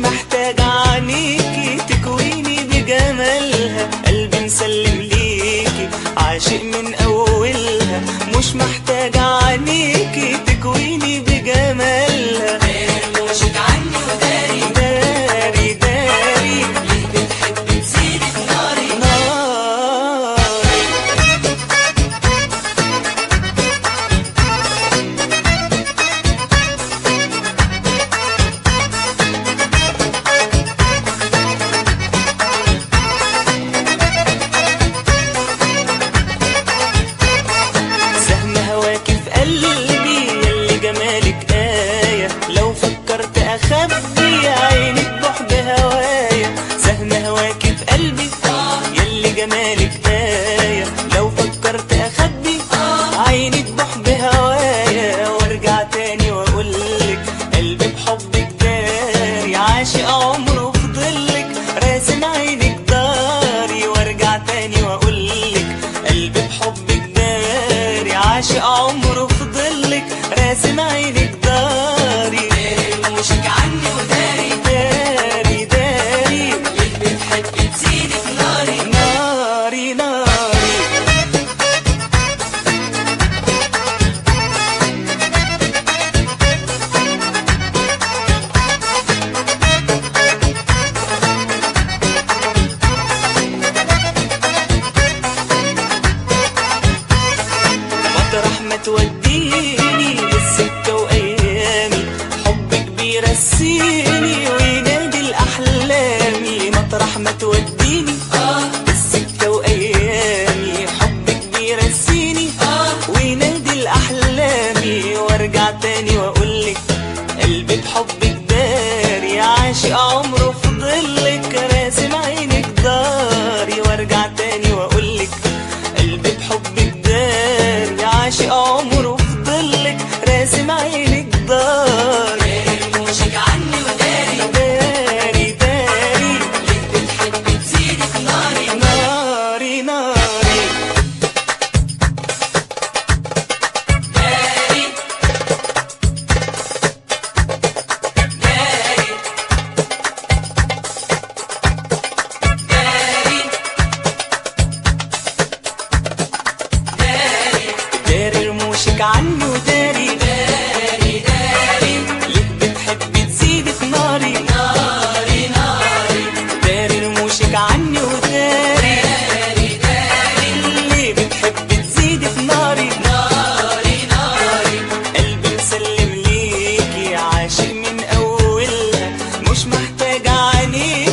محتاجة عينيكي تكويني بجمالها، قلبي مسلم ليكي عاشق من أولها. مش محتاجة عينيكي تكويني بجمالها، رموشك عني وداري داري داري ليه بتحبي تزيدي في ناري ناري. سهم هواكي في قلبي يلي جمالك آية، لو فكرت أخبي عينك بحب هوايا. سهم هواكي في قلبي يلي جمالك آية، لو فكرت أخبي عينك بحب هوايا. وارجع تاني وأقولك قلبي بحبك داري، عاشق عمره في ضلك راسم عينك داري. وارجع تاني وأقولك قلبي بحبك داري، عاشق عمره في ضلك راسم عينك داري. رموشك عني وداري داري داري ليه بتحبي تزيدي في ناري ناري ناري. مطرح ما توديني للسكة وأيامي، حبك بيرسيني وينادي الأحلامي. مطرح ما توديني للسكة وأيامي، حبك بيرسيني وينادي الأحلامي. وارجع تاني وأقولك قلبي بحبك داري، عاشق عمره في ضلك راسم عينك داري. وارجع تاني وأقولك قلبي بحبك داري، عاشق عمره في ضلك راسم عينك داري. رموشك عني وداري داري داري ليه بتحبي تزيدي في ناري ناري ناري. داري داري داري داري رموشك عني وداري، داري داري ليه بتحبي تزيدي في ناري ناري ناري داري رموشك عني وداري، داري داري ليه بتحبي تزيدي في ناري ناري ناري قلبي مسلم ليكي عاشق من أولها. مش محتاجة عينيكي